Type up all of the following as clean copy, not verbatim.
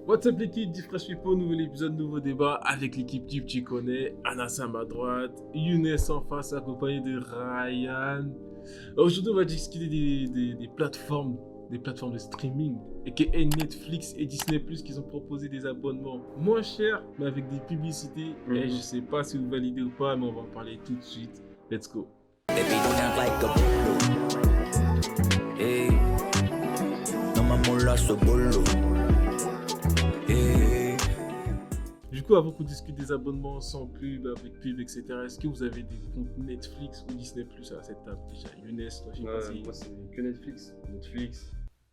What's up l'équipe du Fresh People, nouvel épisode, nouveau débat avec l'équipe type, tu connais, Anas à ma droite, Younes en face accompagné de Ryan. Aujourd'hui on va discuter des plateformes de streaming et que Netflix et Disney Plus qui ont proposé des abonnements moins chers mais avec des publicités. Et je sais pas si vous validez ou pas, mais on va en parler tout de suite. Let's go. Du coup, avant qu'on discute des abonnements sans pub, avec pub, etc., est-ce que vous avez des comptes Netflix ou Disney Plus à cette table déjà? Younes, toi, je sais pas si... Moi, c'est que Netflix.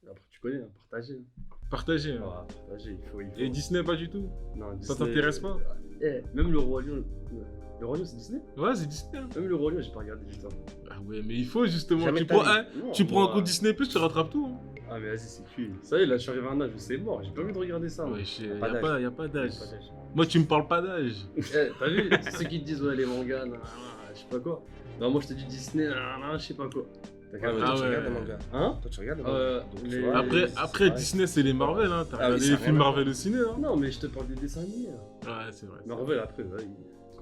Après, tu connais, partager. Partagez. Hein. Ah, partager, il faut. Et Disney, pas du tout? Non, Ça Disney, t'intéresse pas? Même le Roi Lion. Le Roi Lion, c'est Disney? Ouais, c'est Disney. Hein. Même le Roi Lion, j'ai pas regardé du tout. Ah ouais, mais il faut justement. Jamais Tu prends un compte Disney Plus, tu rattrapes tout. Hein. Ah, mais vas-y, c'est cuit. Ça y est, là, je suis arrivé à un âge où c'est mort. J'ai pas envie de regarder ça. Ouais, y a pas d'âge. Pas d'âge. Moi, tu me parles pas d'âge. T'as vu? Ceux qui te disent, ouais, les mangas, je sais pas quoi. Non, moi, je te dis Disney, je sais pas quoi. Ouais, T'as mais Ah toi, tu ouais. regardes les mangas. Hein? Toi, tu regardes les mangas. Donc, tu les- vois, Après, c'est après pareil. Disney, c'est les Marvel. Hein. T'as Ah oui, regardé ça les a films rien à Marvel au ciné. Hein. Non, mais je te parle des dessins animés. Là. Ouais, c'est vrai. Marvel, après, ouais.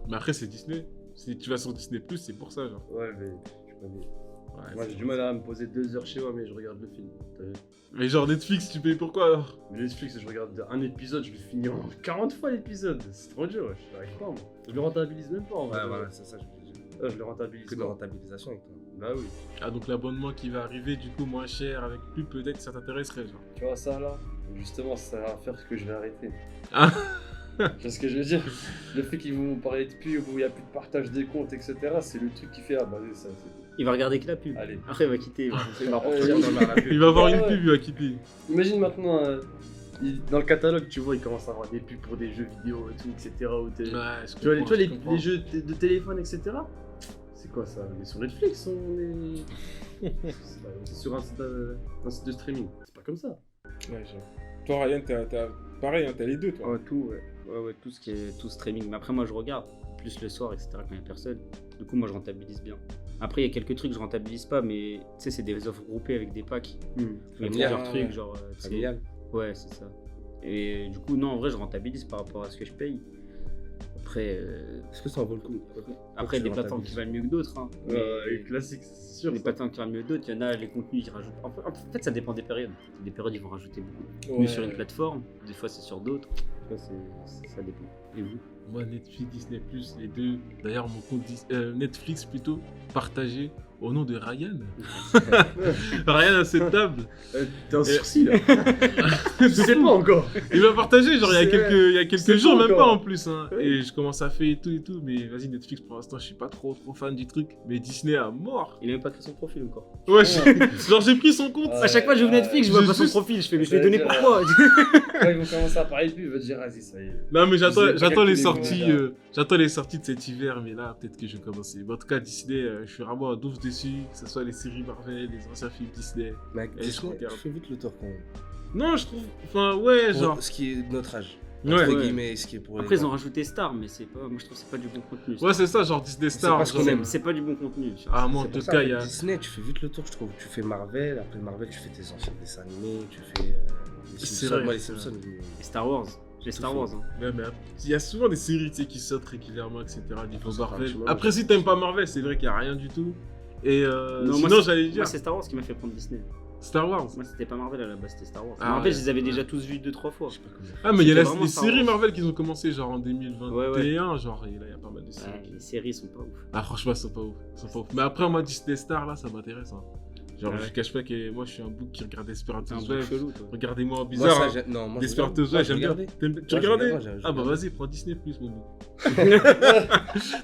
Mais après, c'est Disney. Si tu vas sur Disney Plus, c'est pour ça, genre. Ouais, mais tu connais. Ouais, Moi, c'est j'ai du mal à me poser 2 heures chez moi, mais je regarde le film. T'as vu? Mais genre Netflix, tu payes pourquoi alors? Mais Netflix, je regarde un épisode, je le finis en 40 fois l'épisode. C'est trop dur, ouais. Je n'arrive pas, moi. Je le rentabilise même pas, en vrai. Ouais, voilà, c'est ça, je voulais dire. Je le rentabilise Que de pas. rentabilisation avec toi. Bah oui. Ah, donc l'abonnement qui va arriver, du coup, moins cher, avec plus, peut-être ça t'intéresserait, genre. Tu vois ça là? Justement, ça va faire ce que je vais arrêter. Ah. Tu vois ce que je veux dire? Le fait qu'ils vont parler de pub, où il n'y a plus de partage des comptes, etc., c'est le truc qui fait ah bah oui, ça c'est. Il va regarder que la pub. Allez. Après, il va quitter. Il va repartir dans la pub. Il va avoir une Ouais. pub, il va quitter. Imagine maintenant, dans le catalogue, tu vois, il commence à avoir des pubs pour des jeux vidéo et tout, etc. Ouais, je Tu vois, comprends, je comprends. les jeux de téléphone, etc. C'est quoi ça? On est sur Netflix, c'est sur un site de streaming. C'est pas comme ça. Ouais, genre. Toi, Ryan, t'as pareil, hein, t'as les deux, toi. Ouais, tout, ouais, tout ce qui est tout streaming. Mais après, moi, je regarde plus le soir, etc. quand il n'y a personne. Du coup, moi, je rentabilise bien. Après, il y a quelques trucs que je rentabilise pas, mais tu sais, c'est des offres groupées avec des packs. Il y a Familial. plusieurs trucs, genre. tu sais- Familial. Ouais, c'est ça. Et du coup, non, en vrai, je rentabilise par rapport à ce que je paye. Après, Est-ce que ça en vaut le coup? après tu des plateformes qui valent mieux que d'autres. Hein. Mais Classique, c'est sûr. les plateformes qui valent mieux que d'autres, il y en a les contenus qui rajoutent. En fait, ça dépend des périodes. Des périodes, ils vont rajouter beaucoup de contenus sur une plateforme, des fois, c'est sur d'autres. Tu vois, ça dépend. Et vous? Moi, Netflix, Disney+, les deux. D'ailleurs, mon compte Netflix, plutôt, partagé au nom de Ryan. Ryan à cette table. T'es en sursis là. Je sais pas encore. Il m'a partagé, genre, il y a quelques C'est jours, fou, même encore. pas en plus. Hein. Oui. Et je commence à faire et tout. Mais vas-y, Netflix, pour l'instant, je suis pas trop fan du truc. Mais Disney à mort. Il a même pas créé son profil encore. Ouais, genre, j'ai pris son compte. Ouais. À chaque fois que j'ouvre Netflix, je vois je pas son juste- profil. Je fais, mais je Ça l'ai veut donné dire, pourquoi? Quand ils vont commencer à parler de pub, il va te dire, vas-y, ça y est. Non, mais Je sais pas j'attends les calculer sorties. mon gars. J'attends les sorties de cet hiver, mais là, peut-être que je vais commencer. Mais en tout cas, Disney, je suis vraiment douce dessus. Que ce soit les séries Marvel, les anciens films Disney. Mec, Et je Disney, regarde. je fais vite le tour quand même. Non, je trouve. Enfin, ouais, Pour genre. ce qui est de notre âge. Ouais, Entre ouais. guillemets, ce qui est pour Après, les ils ont gars. rajouté Star, mais c'est pas. Moi, je trouve que c'est pas du bon contenu. Ouais, c'est ça, genre Disney Star. pas ce qu'on genre- aime. C'est pas du bon contenu. Ah, moi, en C'est tout pour ça, cas, avec il y a. Disney, tu fais vite le tour, je trouve. Tu fais Marvel, après Marvel, tu fais tes anciens dessins animés, tu fais les C'est Simpsons. vrai, Moi, les c'est Simpsons, Et Star Wars. J'ai Star fait. Wars. Hein. Ouais, mais il y a souvent des séries tu sais, qui sortent régulièrement, etc. Niveau Ça fait un Marvel. petit moment, Après, je- si t'aimes pas Marvel, c'est vrai qu'il y a rien du tout. Et Non, moi, sinon, j'allais dire Moi, c'est Star Wars qui m'a fait prendre Disney. Star Wars. Moi, c'était pas Marvel à la base, c'était Star Wars. Ah, Marvel, ouais. je les avais déjà tous vus 2-3 fois. Je sais pas comment. Ah, mais il y a C'était vraiment les Star séries Wars. Marvel qui ont commencé genre en 2021. Genre, et là, il y a pas mal de séries. Ouais, les séries sont pas ouf. Ah, franchement, ils sont pas ouf. Ils sont pas ouf. Mais après, moi, Disney Star, là, ça m'intéresse. Hein. Genre, Ah ouais. je cache pas que moi, je suis un bouc qui regarde C'est Desperate un peu Housewives. chelou, toi. Regardez-moi en Moi, bizarre. ça, hein. j'ai- non, moi, je Desperate regarde. Housewives, Moi, je j'aime bien. regardais. Tu Ouais, je regardais regardais, j'ai Ah, bah regardé. vas-y, prends Disney Plus, mon bouc.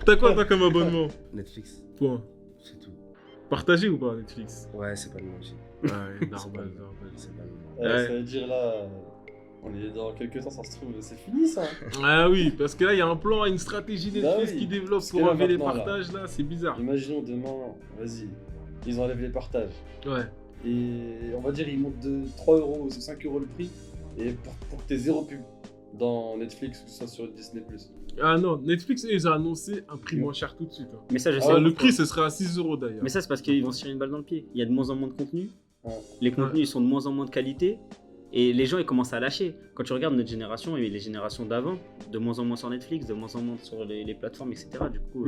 T'as quoi, toi, comme abonnement? Netflix, Point. c'est tout. Partagé ou pas, Netflix? Ouais, c'est pas le même aussi. Ouais, C'est normal, pas le normal. même. C'est pas le même. Ouais. Ça veut dire là, on est dans quelques temps, ça se trouve, c'est fini ça. Ah oui, parce que là, il y a un plan, une stratégie Bah Netflix oui. qui développe Parce que pour là, enlever les maintenant, là. partages, là, c'est bizarre. Imaginons demain, vas-y, ils enlèvent les partages. Ouais. Et on va dire, ils montent de 3 euros ou 5 euros le prix. Et pour que t'aies zéro pub dans Netflix ou que ce soit sur Disney. Ah non, Netflix, ils ont annoncé un prix moins cher tout de suite. Hein. Mais ça, je sais. Ah, le pourquoi. prix, ce sera à 6 euros d'ailleurs. Mais ça, c'est parce qu'ils vont se tirer une balle dans le pied. Il y a de moins en moins de contenu. Ouais. Les contenus ils sont de moins en moins de qualité. Et les gens ils commencent à lâcher. Quand tu regardes notre génération et les générations d'avant, de moins en moins sur Netflix, de moins en moins sur les plateformes, etc. Du coup,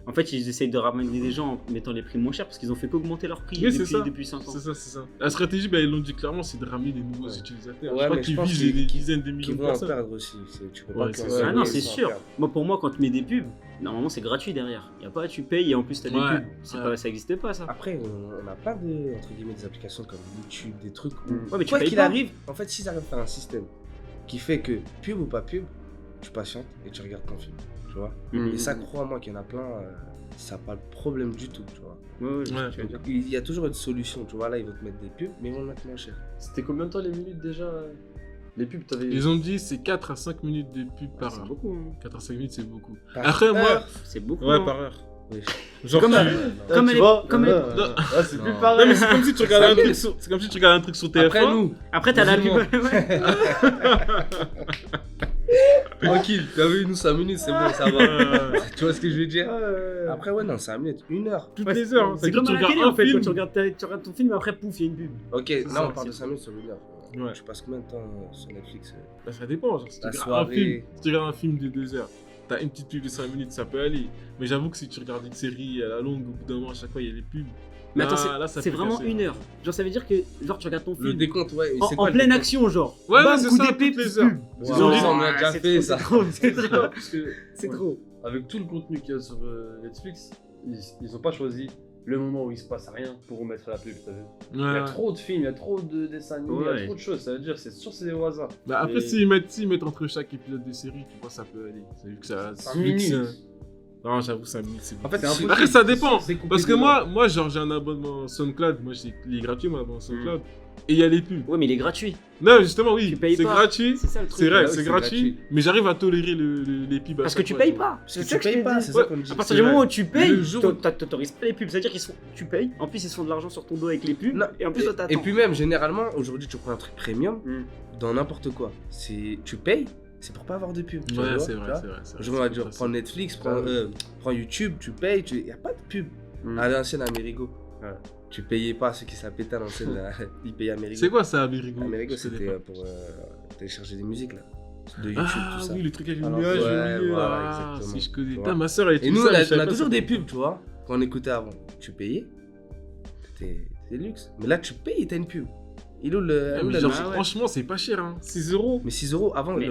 en fait, ils essayent de ramener des gens en mettant les prix moins chers parce qu'ils ont fait qu'augmenter leur prix Oui, c'est ça. depuis 5 ans. C'est ça. La stratégie, ils l'ont dit clairement, c'est de ramener des nouveaux utilisateurs. Ouais, Je crois mais qu'ils je pense visent des qu'ils- dizaines de millions Qui de vont en personnes. perdre aussi. Tu peux Ouais, pas c'est que- ça. Ah non, ils c'est vont en sûr. perdre. Moi, pour moi, quand tu mets des pubs, normalement c'est gratuit derrière. Y a pas, tu payes et en plus t'as des Ouais, pubs. ouais. Ça n'existe pas ça. Après, on a plein de, entre guillemets, des applications comme YouTube, des trucs où, Ouais, mais tu quoi payes qu'il pas. arrive, en fait, s'ils arrivent à faire un système qui fait que, pub ou pas pub, tu patientes et tu regardes ton film, tu vois. Mhm. Et ça, crois-moi qu'il y en a plein, ça n'a pas de problème du tout, tu vois. Ouais, je sais Ouais. ce que tu veux dire. Il y a toujours une solution, tu vois. Là, ils vont te mettre des pubs, mais ils vont le mettre moins cher. C'était combien de temps les minutes déjà les pubs, t'avais. Ils ont dit c'est 4 à 5 minutes de pub par C'est heure. beaucoup. Hein. 4 à 5 minutes, c'est beaucoup. Par Après, moi. heure. C'est beaucoup. Ouais, hein. par heure. Oui. Genre, Comme tu- à- Comme tu elle est- vois, comme elle- c'est Non. plus Non, pareil. mais c'est comme si tu regardais un truc sur. C'est comme si tu regardais un truc sur TF1. Après, nous, Après, t'as la pub. Musulmans. Ouais. tranquille, t'as vu, nous 5 minutes, c'est bon, ça va. Euh, Tu vois ce que je veux dire? Ouais. Après, ouais, non, 5 minutes, 1 heure. Toutes Ouais, les heures. C'est comme à la télé en fait, quand tu regardes ton film, après pouf, il y a une pub. Ok, là, ça, on parle de c'est- 5 minutes sur 1 heure. Ouais. Tu passes combien de temps sur Netflix? Bah, ça dépend. Genre, si tu La regardes soirée. si tu regardes un film de 2 heures, t'as une petite pub de 5 minutes, ça peut aller. Mais j'avoue que si tu regardes une série à la longue, au bout d'un moment, à chaque fois, il y a les pubs. Mais attends, Là, ça c'est peut vraiment casser. 1 heure. Genre, ça veut dire que genre tu regardes ton Le film décompte, ouais. et en, c'est en quoi le pleine décompte? action, genre. Ouais, Bam, c'est coup ça, d'épée, toutes les pub. heures. Ils ont dit, Non, on a déjà c'est fait trop, ça. C'est trop, c'est trop. Parce que C'est Ouais. trop. avec tout le contenu qu'il y a sur Netflix, ils ont pas choisi le moment où il se passe rien pour mettre la pub, t'as vu. Il y a Ouais. trop de films, il y a trop de dessins animés, il y Ouais. a trop de choses, ça veut dire c'est sûr c'est au hasard. Bah, après, Et- s'ils mettent entre chaque épisode de série, tu vois, ça peut aller. C'est vu que ça. 5 vu que c'est- minutes. Non, j'avoue, 5 minutes, c'est En fait, C'est c'est- impossible. Après, ça dépend. C'est coupé Parce que dedans. moi, genre, j'ai un abonnement SoundCloud. Moi, il est gratuit, mon abonnement SoundCloud. Et il y a les pubs. Ouais, mais il est gratuit. Non, justement, oui. Tu payes C'est pas. gratuit. C'est ça le truc. C'est vrai, Ah oui, c'est c'est gratuit. gratuit. Mais j'arrive à tolérer les pubs. à Parce que chaque tu fois, payes tu vois. pas. Parce C'est que ça tu que je payes te pas, dis. c'est ça qu'on dit. À partir C'est du moment vrai. où tu payes, Le jour où- t'autorises pas les pubs. C'est-à-dire qu'ils tu payes, en plus ils se font de l'argent sur ton dos avec les pubs, Non, et en plus toi t'attends. Et puis même, généralement, aujourd'hui, tu prends un truc premium Mm. dans n'importe quoi. Tu payes, c'est pour pas avoir de pub. tu vois, Ouais, c'est tu vrai, vois. c'est vrai. c'est vrai, Aujourd'hui, on va c'est dire, vrai, prends Netflix, prends YouTube, tu payes, il n'y a pas de pub. Mm. À l'ancienne Amerigo. Ouais. Tu payais pas ceux qui s'appelaient à l'ancienne, là, ils payaient Amerigo. C'est quoi ça, Amerigo Amerigo, Je connais c'était pas. pour télécharger des musiques, là. De YouTube, Ah tout ça. oui, le truc avec le Alors, nuage ouais, au milieu. voilà, Ah, exactement. si je connais. Tu Putain, vois. ma soeur, elle Et utilise nous, ça, on mais a, je savais on a pas toujours ça. des pubs, tu vois. Quand on écoutait avant, tu payais, c'était luxe. Mais là, tu payes et t'as une pub. Il est où le. Ouais, où mais la genre, logique ouais. franchement, c'est pas cher, hein. 6 euros. Mais 6 euros, avant, Mais-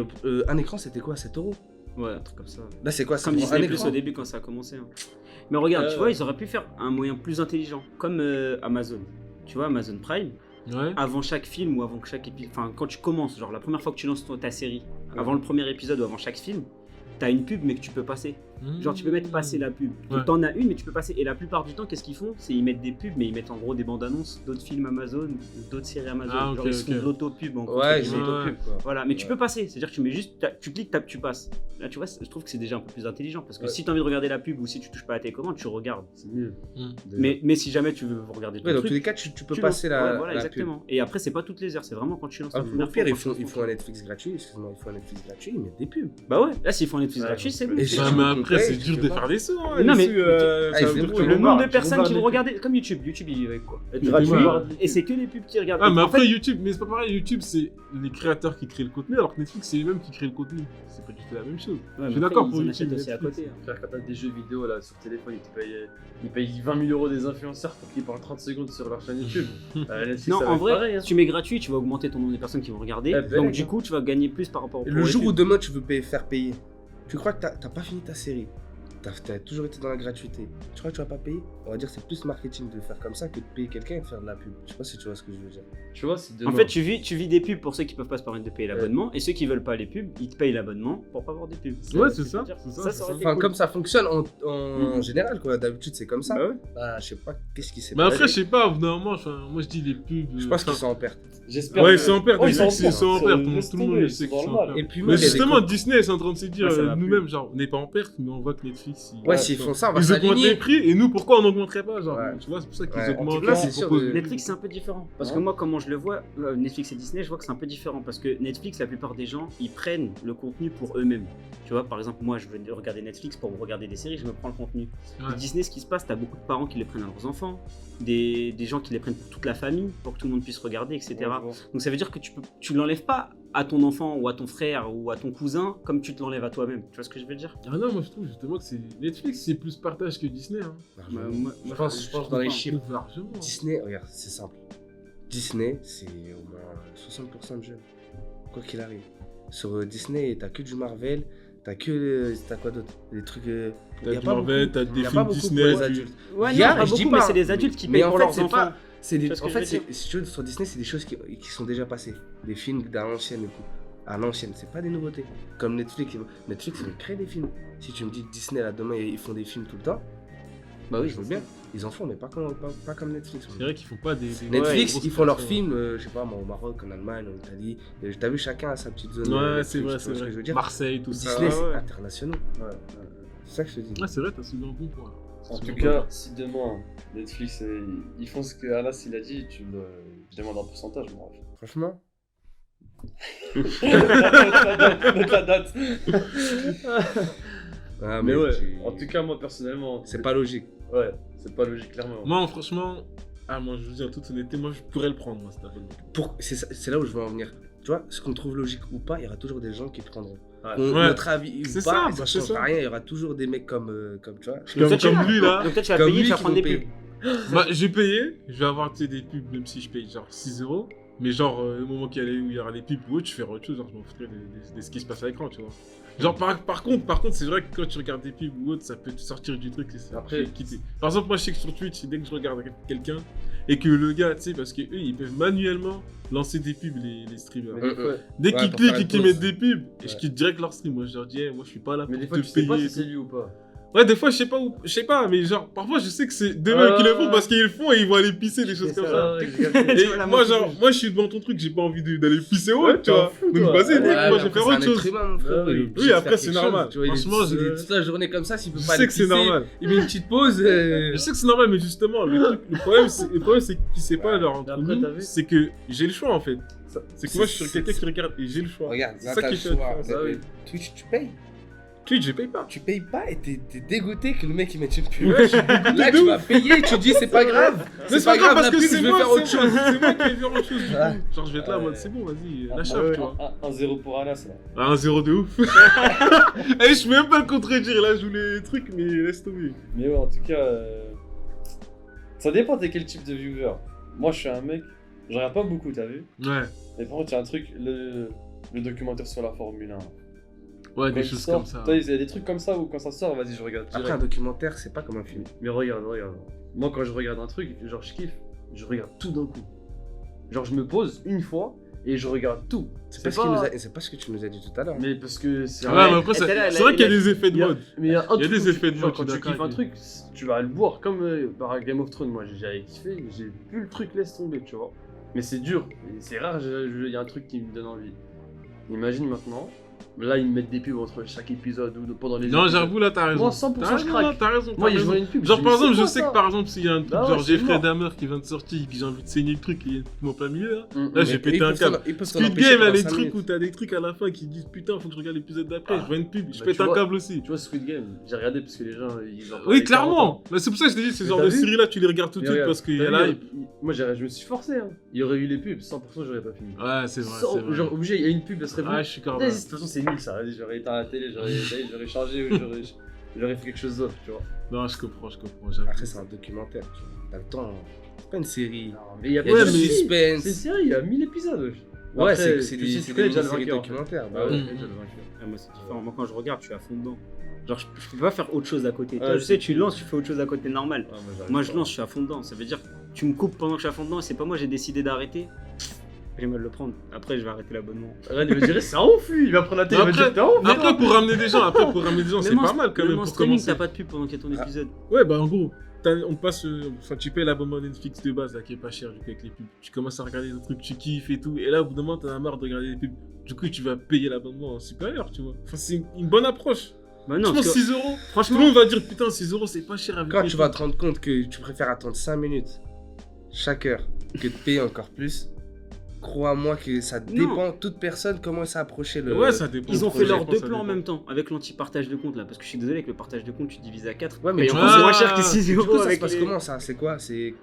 un écran, c'était quoi? 7 euros. Ouais, un truc comme ça. Là, c'est quoi? C'est Comme pour un Disney Plus écran. au début quand ça a commencé. Hein. Mais regarde, tu vois, ils auraient pu faire un moyen plus intelligent, comme Amazon. Tu vois, Amazon Prime, Ouais. avant chaque film ou avant chaque épisode, enfin quand tu commences, genre la première fois que tu lances ta série, avant le premier épisode ou avant chaque film, t'as une pub mais que tu peux passer. Genre tu peux mettre passer la pub. Donc Ouais. t'en as une mais tu peux passer. Et la plupart du temps, qu'est-ce qu'ils font? C'est ils mettent des pubs, mais ils mettent en gros des bandes annonces d'autres films Amazon, d'autres séries Amazon. Ah, Genre ok, ils se font ok. de l'autopub en gros. Ouais, Ils j'ai font- Ouais. autopub, quoi. Voilà, mais tu Ouais. peux passer, c'est-à-dire que tu mets juste, tu cliques, tu passes. Là, tu vois, je trouve que c'est déjà un peu plus intelligent parce que Ouais. si tu as envie de regarder la pub ou si tu touches pas à tes commandes, tu regardes. C'est mieux. Mm. Mais si jamais tu veux regarder ton Ouais, dans truc, tous les cas, tu peux tu passer lances. la. Ouais, voilà, la exactement. Et après, c'est pas toutes les heures, c'est vraiment quand tu lances pub. la Au première pire, fois, ils quand tu font, lances ils ton font un truc. Netflix gratuit, excuse-moi, ils font un Netflix gratuit, ils mettent des pubs. Bah ouais, là, s'ils font Netflix Ouais, gratuit, c'est et bon. si C'est- tu Ouais, peux mais te après, payer, c'est tu dur peux de pas. faire des sous. Hein, Non, les mais- sous, Ah, ça c'est veut dire bon, que- Le tu nombre de vas personnes voir qui vont les regarder, comme YouTube, il va quoi gratuit. Et c'est que les pubs qui regardent. Ah, mais En après, fait, YouTube, mais c'est pas pareil. YouTube, c'est les créateurs qui créent le contenu, alors que Netflix, c'est les-mêmes qui créent le contenu. C'est pas du tout la même chose. ouais, je mais suis après, d'accord ils pour en YouTube, achètent aussi à Netflix. côté. hein. Frère, quand t'as des jeux vidéo là sur téléphone, ils payent 20 000 euros des influenceurs pour qu'ils parlent 30 secondes sur leur chaîne YouTube. Netflix, Non, ça va en être vrai, pareil, hein. tu mets gratuit, tu vas augmenter ton nombre de personnes qui vont regarder. Eh ben, Donc, les du gars. coup, tu vas gagner plus par rapport au Et le jour où demain tu veux faire payer, tu crois que t'as pas fini ta série, t'as toujours été dans la gratuité, tu crois que tu vas pas payer? On va dire que c'est plus marketing de faire comme ça que de payer quelqu'un et de faire de la pub. Je sais pas si tu vois ce que je veux dire. Tu vois, si En demain. fait, tu vis des pubs pour ceux qui peuvent pas se permettre de payer l'abonnement, et ceux qui veulent pas les pubs, ils te payent l'abonnement pour pas avoir des pubs. Ouais, ce c'est que je ça, veux dire. c'est ça, Ça c'est aurait ça. été Enfin, cool. comme ça fonctionne en Mhm. général, quoi. D'habitude, c'est comme ça. Bah ouais. Bah, je sais pas qu'est-ce qui s'est Mais passé. après, je sais pas, au bout d'un moment, enfin, moi je dis les pubs. Je pense qu'ils enfin, sont en perte. J'espère. Ouais, que- ils sont en perte, Oh, les ils sont en mecs, ils perte. sont en C'est- perte, tout laisse le monde tomber, le sait c'est qu'ils sont en normal. perte. Et puis, Mais moi, il y a des justement, co- Disney est en train de se dire, Ouais, ça va nous-mêmes, genre, on n'est pas en perte, mais on voit que Netflix, Ouais, s'ils font ça, on va ils augmentent les s'aligner. prix, et nous, pourquoi on augmente augmenteraient pas, genre. Ouais. Tu vois, c'est pour ça qu'ils Ouais. augmentent. En tout cas, ils c'est sûr proposent- de- Netflix, c'est un peu différent. Parce que Ouais. moi, comment je le vois, Netflix et Disney, je vois que c'est un peu différent. Parce que Netflix, la plupart des gens, ils prennent le contenu pour eux-mêmes. Tu vois, par exemple, moi, je veux regarder Netflix pour regarder des séries, je me prends le contenu. Ouais. Et Disney, ce qui se passe, t'as beaucoup de parents qui les prennent à leurs enfants, des gens qui les prennent pour toute la famille, pour que tout le monde puisse regarder, etc. Donc ça veut dire que tu l'enlèves pas à ton enfant ou à ton frère ou à ton cousin comme tu te l'enlèves à toi-même. Tu vois ce que je veux dire? Ah non, moi je trouve justement que c'est Netflix, c'est plus partage que Disney. Hein. Largement. Moi, je pense dans les chiffres. Largement. Disney, regarde, c'est simple. Disney, c'est au moins 60% de jeunes. Quoi qu'il arrive. Sur Disney, t'as que du Marvel, t'as quoi d'autre? Des trucs. T'as y a du pas Marvel, beaucoup. t'as Y des a films pas beaucoup Disney. pour les tu- adultes. Ouais, Y a, non, pas je dis beaucoup, mais pas. c'est des adultes qui Mais payent en pour fait, leurs c'est enfants. pas. C'est Tu vois ce que en je fait, veux dire si tu veux, sur Disney, c'est des choses qui sont déjà passées. Des films d'à l'ancienne et tout. À l'ancienne, c'est pas des nouveautés. Comme Netflix, Netflix, ils créent des films. Si tu me dis que Disney, là, demain, ils font des films tout le temps, bah oui, je veux bien. Ils en font, mais pas comme Netflix. C'est vrai qu'ils font pas des Netflix, grosses ils font leurs créations. films, je sais pas, moi, au Maroc, en Allemagne, en Italie. Et t'as vu, chacun a sa petite zone. Ouais, Netflix, c'est vrai, tu vois c'est ce que vrai. je veux dire. Marseille, tout ça. Disney, Ouais, c'est ouais. international. C'est ça que je te dis. Ouais, c'est vrai, t'as soulevé un bon point. En tout cas, si demain Netflix ils font ce que Anas il a dit, je demande un pourcentage, moi. Franchement, Note la date. ah, Mais ouais, tu- en tout cas, moi personnellement, c'est pas logique. Ouais, c'est pas logique, clairement. Moi, franchement, moi je vous dis en toute honnêteté, moi je pourrais le prendre, moi, cet abonnement. C'est là où je veux en venir. Tu vois, ce qu'on trouve logique ou pas, il y aura toujours des gens qui prendront. Ouais. Notre avis ou C'est pas, ça, ça bah, c'est change ça. rien. Il y aura toujours des mecs comme tu vois. Comme lui là. Donc toi, tu vas Comme payer, lui tu vas qui prendre vont des payer. pubs. Bah, j'ai payé, je vais avoir tu sais, des pubs, même si je paye genre 6 euros. Mais genre, au moment où il y aura les pubs ou autre, je ferai autre chose, genre je m'en foutrais de ce qui se passe à l'écran, tu vois. Genre, par contre, c'est vrai que quand tu regardes des pubs ou autre, ça peut te sortir du truc, c'est ça. Après, Quitter. Par exemple, moi je sais que sur Twitch, dès que je regarde quelqu'un, et que le gars, tu sais, parce qu'eux, ils peuvent manuellement lancer des pubs, les streamers. Mais des fois, Dès Ouais, qu'ils pour cliquent faire et une qu'ils pause. mettent des pubs, et je Ouais. quitte direct leur stream. Moi, je leur dis, moi je suis pas là pour mais des te fois, tu sais pas payer. si et c'est tout. lui ou pas. Ouais, des fois, je sais pas, mais genre, parfois, je sais que c'est des mecs qui le font Ouais. parce qu'ils le font et ils vont aller pisser, des choses comme ça. Ouais, j'ai capté. Et Tu vois, la moi, moitié genre, rouge. moi, je suis devant ton truc, j'ai pas envie d'aller pisser haut, Ouais, tu vois. t'en fous, Donc, toi. vas-y, Ouais, mec, moi, je vais après, faire c'est autre un chose. être humain, mon frère. Ouais, Il est oui. obligé Oui, de après, faire c'est quelque normal. chose, tu vois, il est Franchement, toute la journée comme ça, s'il peut Je pas sais aller que c'est pisser, normal. il met une petite pause. Je sais que c'est normal, mais justement, le problème, c'est qu'il sait pas, genre, entre Après, nous, t'as vu c'est que j'ai le choix, en fait. C'est que moi, je suis c'est- quelqu'un qui regarde et j'ai le choix. Regarde, C'est là, ça t'as qui le fait la choix. différence. Ah oui. Twitch, tu payes. Twitch, je paye pas. Tu payes pas et t'es dégoûté que le mec il mette une pub. Ouais, je suis dégoûté Là, de tu ouf. vas payer, tu dis c'est pas grave. Mais c'est pas grave parce la que pub, c'est je vais moi, faire autre c'est chose. c'est moi qui vais faire autre chose. du Ouais. coup. Genre, je vais être là en mode, Ouais. c'est bon, vas-y, Ah, lâche ouais, tu vois. 1-0 pour Anas, là. Ah, 1-0 de ouf. Eh, je peux même pas le contredire, là, je voulais les trucs, mais laisse tomber. Mais ouais, en tout cas, ça dépend de quel type de viewer. Moi, je suis un mec, je regarde pas beaucoup, t'as vu? Ouais, Mais par contre, il y a un truc, le documentaire sur la Formule 1. ouais, Quand des il choses sort, comme ça. toi, il y a des trucs comme ça où quand ça sort, vas-y, je regarde. Après, un direct. documentaire, c'est pas comme un film. Mais regarde. Moi, quand je regarde un truc, genre, je kiffe, je regarde tout d'un coup. Genre, je me pose une fois et je regarde tout. C'est pas ce que tu nous as dit tout à l'heure. Mais parce que c'est Ouais, un- mais après, Et t'as là, c'est vrai qu'il y a il a- des effets de Il y a- mode. Mais il y a un Il y a truc des où effets de genre, mode, quand je suis tu kiffes d'accord un truc, tu vas le boire comme par Game of Thrones. Moi, j'avais kiffé, j'ai plus le truc laisse tomber, tu vois. Mais c'est dur, et c'est rare, il y a un truc qui me donne envie. Imagine maintenant, là ils me mettent des pubs entre chaque épisode ou pendant les Non, épisodes. j'avoue, là, t'as raison. Moi, 100% T'as je raison, craque. là, t'as raison. Moi, t'as je raison. vois une pub. Genre, je par dis, exemple, c'est je quoi sais ça que par exemple, s'il y a un truc Bah ouais, genre c'est Jeffrey mort. Dahmer qui vient de sortir et que j'ai envie de saigner le truc et mon plein milieu là. Mm, Là, mm. j'ai pété un câble. Ils peuvent t'en Squid empêcher Game, pendant a des 5 trucs minutes. où t'as des trucs à la fin qui disent putain, faut que je regarde l'épisode d'après. Ah. Je vois une pub, je Bah, pète tu un vois- câble aussi. Tu vois, Squid Game, j'ai regardé parce que les gens ils en Oui, parlaient 40 ans. clairement. Mais c'est pour ça que je t'ai dit, ces Mais genres t'as de vu séries là, tu les regardes tout de Mais suite regarde, parce qu'il y t'as a vu, là. Moi, je me suis forcé. Hein. Il y aurait eu les pubs, 100% j'aurais pas fini. Ouais, c'est vrai. Sans- c'est vrai. Genre, obligé, il y a une pub, ça serait Ah, venu. je suis quand De même. toute façon, c'est nul ça. Vas-y, j'aurais éteint la télé, j'aurais changé ou j'aurais fait quelque chose d'autre, tu vois. Non, je comprends, j'avoue. Après, c'est un documentaire. Tu vois. T'as le temps. C'est pas une série. Non, mais il y a Il y a Ouais, du mais- suspense. C'est une série, il y a 1000 épisodes. wesh. Ouais, Après, c'est tu des sais, c'est tu connais des déjà le séries vainqueur. documentaires. Bah Bah ouais, ouais. Mm. déjà le vainqueur. Ah, moi, c'est différent. Moi, quand je regarde, je suis à fond dedans. Genre, je peux pas faire autre chose à côté. Toi, Ouais, je sais, tu lances, tu fais autre chose à côté, normal. Ah, j'arrive Moi, pas. je lance, je suis à fond dedans. Ça veut dire, tu me coupes pendant que je suis à fond dedans et c'est pas moi, j'ai décidé d'arrêter. J'ai mal le prendre. Après, je vais arrêter l'abonnement. Regarde, il va dire c'est un ouf, lui. Il va prendre la télé, il va dire t'es un ouf. Après, pour ramener des gens, c'est Même en- pas mal quand même même en pour streaming, commencer. t'as pas de pub pendant qu'il y a ton Ah. épisode. Ouais, bah en gros, on passe, enfin, tu payes l'abonnement Netflix de base là qui est pas cher du coup avec les pubs. Tu commences à regarder des trucs, tu kiffes et tout, et là au bout d'un moment t'en as marre de regarder les pubs. Du coup, tu vas payer l'abonnement supérieur, tu vois. Enfin, c'est une bonne approche. Bah non, Je pense parce que 6 euros. Tout franchement, le monde va dire putain, 6 euros, c'est pas cher avec Quand les tu vas films. te rendre compte que tu préfères attendre 5 minutes chaque heure que de payer encore plus, crois-moi que ça dépend, toute personne, comment ça approcher le. Ouais, ça dépend. ils ont du fait projet, leurs je pense, deux ça plans en dépend. même temps, avec l'anti-partage de compte là, parce que je suis désolé, avec le partage de compte, tu divises à 4. Ouais, mais et du en coup, plus, ah, c'est moins cher que 6 Du coup, euros ça se avec passe les... comment ça? C'est quoi? C'est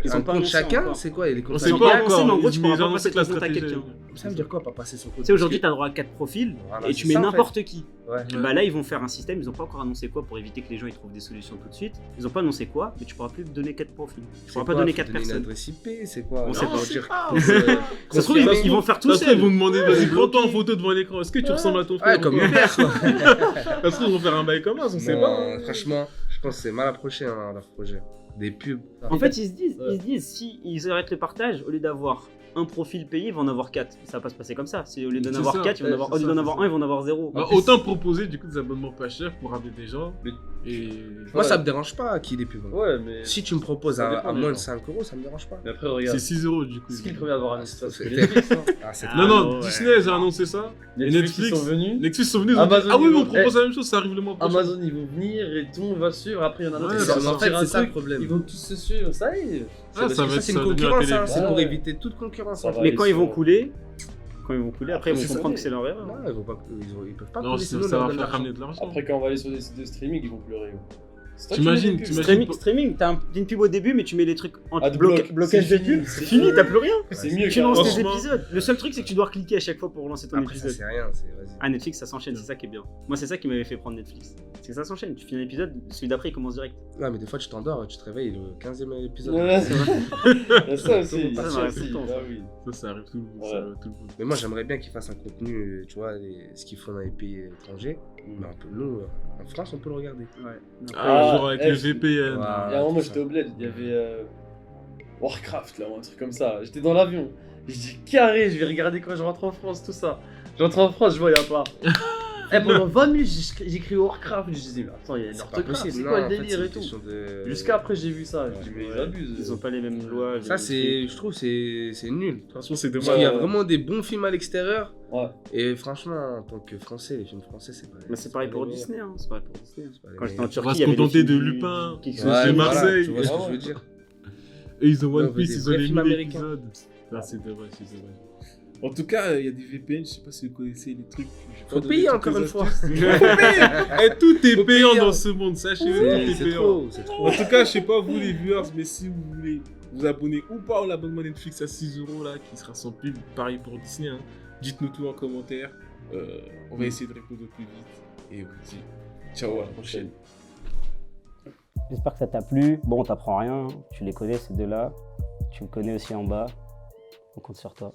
Ils un ont pas compte annoncé chacun? encore. C'est quoi? Les On comptes sait Ils ont pas pas annoncé, encore. mais en gros, tu Ils pourras ont pas annoncé passer que la ton compte à stratégie. quelqu'un. Ça veut dire quoi, pas passer son compte? Tu sais, aujourd'hui, t'as droit à 4 profils, Voilà, et c'est tu mets ça, en fait. n'importe qui. Ouais. Et bah là, ils vont faire un système, ils ont pas encore annoncé quoi pour éviter que les gens ils trouvent des solutions tout de suite. Ils ont pas annoncé quoi, mais tu pourras plus donner 4 profils. Tu C'est pourras pas quoi, donner faut 4 donner une personnes. adresse IP, c'est quoi? On sait Non, pas. dire- Ça se trouve, confirmer. ils vont faire tout Ça se trouve, ils seul. vont demander, vas-y, prends-toi en photo devant l'écran. Est-ce que tu ressembles à ton frère Ouais, comme ou pas Uber, quoi. Ça se trouve, ils vont faire un bail commun, on sait Non, pas. franchement, je pense que c'est mal approché hein, leur projet. Des pubs. En fait, ils Ouais. se disent, si ils arrêtent le partage, au lieu d'avoir un profil payé, ils vont en avoir 4. Ça va pas se passer comme ça. C'est au lieu d'en C'est avoir ça. 4, ils vont en avoir, Ouais, au c'est lieu d'en ça, avoir c'est un, ils vont en avoir 0. Bah, autant proposer du coup des abonnements pas chers pour ramener des gens. Mais- Et. Moi, Ouais. ça me dérange pas qu'il y ait des pubs. hein. Ouais, mais. Si tu me proposes Ça à dépend des moins de gens. 5 euros, ça me dérange pas. Mais après, regarde. C'est 6 euros du coup. C'est qui le premier à avoir annoncé ça? c'est- C'est Netflix, hein. Ah, c'est Ah, Non, non, ouais. Disney, ils ont annoncé ça. Netflix, ils Netflix, sont venus. Netflix sont venus, ils ont dit, Amazon, ah oui, ils mais on vont- propose la même chose, ça arrive le mois prochain. Amazon, ils vont venir et tout le monde va suivre. Après, il y en a un autre Ouais, qui ça va va. en sortir fait, un c'est ça le truc. problème. Ils vont tous se suivre, ça y est. Ah, ça va Ça, être c'est une ça devient concurrence, la hein, c'est Ouais, pour ouais. éviter toute concurrence. Ça hein. va. Mais ils quand ils vont sont- couler, après ils c'est vont ça, comprendre mais- que c'est leur erreur. Non, ils peuvent pas Non, couler, ça sinon, ça on leur va donne faire l'argent. ramener de l'argent. Après, quand on va aller sur des sites de streaming, ils vont pleurer. C'est toi qui T'imagines, mets des pubs. t'imagines- Streaming, t'as une pub au début, mais tu mets les trucs en Adblock, blocage c'est de fini, pub. c'est C'est fini, fini. t'as plus rien. C'est mieux Tu quand lances même. tes Franchement. épisodes. Le seul truc, c'est que tu dois cliquer à chaque fois pour relancer ton Après, ça, épisode. c'est rien. Vas-y. Ah, Netflix, ça s'enchaîne, c'est ça qui est bien. Moi, c'est ça qui m'avait fait prendre Netflix. C'est que ça s'enchaîne. Tu finis un épisode, celui d'après, il commence direct. Ouais, mais des fois, tu t'endors, tu te réveilles, le 15e épisode. Ouais, c'est vrai. Il y a ça aussi. Ça ça m'arrive aussi. tout le temps, ça. Ah oui. Ça arrive tout le Ouais. temps. Mais moi, j'aimerais bien qu'ils fassent un contenu, tu vois, ce qu'ils font dans les pays étrangers. Mais nous, en France, on peut le regarder. Ouais. Ah, genre avec eh, le VPN. Ouais. Il y a un moment, j'étais au bled, il y avait Warcraft là, ou un truc comme ça. J'étais dans l'avion. Je dis carré, je vais regarder quand je rentre en France, tout ça. Je rentre en France, je vois, il n'y a pas. Et pendant 20 minutes, j'écris Warcraft. Je disais, mais attends, il y a une C'est pas orthographe, possible. c'est Non, quoi le en fait, délire c'est et une tout. question de- Jusqu'à après, j'ai vu ça. Je dis, mais ils Ouais. abusent. Ils ont pas les mêmes lois. Ça, je trouve, c'est nul. Franchement, c'est Parce dommage. qu'il y a vraiment des bons films à l'extérieur. Ouais. Et franchement, en tant que français, les films français, c'est pas. Mais c'est pareil pas pour les meilleurs. Disney. Hein. C'est pareil pour Disney. C'est pas les Quand j'étais en meilleurs. Turquie, va se il y avait des contenter films de du- Lupin. qui- Ouais, Ouais, de voilà, Marseille. tu vois ce que Ah je ouais. veux dire. Et ils ont Ouais, One Piece, des ils ont vrais les films 1000 américains. épisodes. Ah, c'est dommage, c'est dommage. En tout cas, il y a des VPN, je sais pas si vous connaissez les trucs. je vais pas Faut donner payer toutes encore les une fois. astuces. Faut payer. Et tout est Faut payant payer, dans hein. ce monde, sachez-le, tout est C'est payant. trop, c'est trop. En tout cas, je sais pas vous les viewers, mais si vous voulez vous abonner ou pas à l'abonnement Netflix à 6 € là, qui sera sans pub, pareil pour Disney, hein. Dites-nous tout en commentaire. On va essayer de répondre au plus vite. Et on vous dit ciao, à la prochaine. J'espère que ça t'a plu. Bon, on t'apprend rien. Tu les connais, ces deux-là. Tu me connais aussi en bas. On compte sur toi.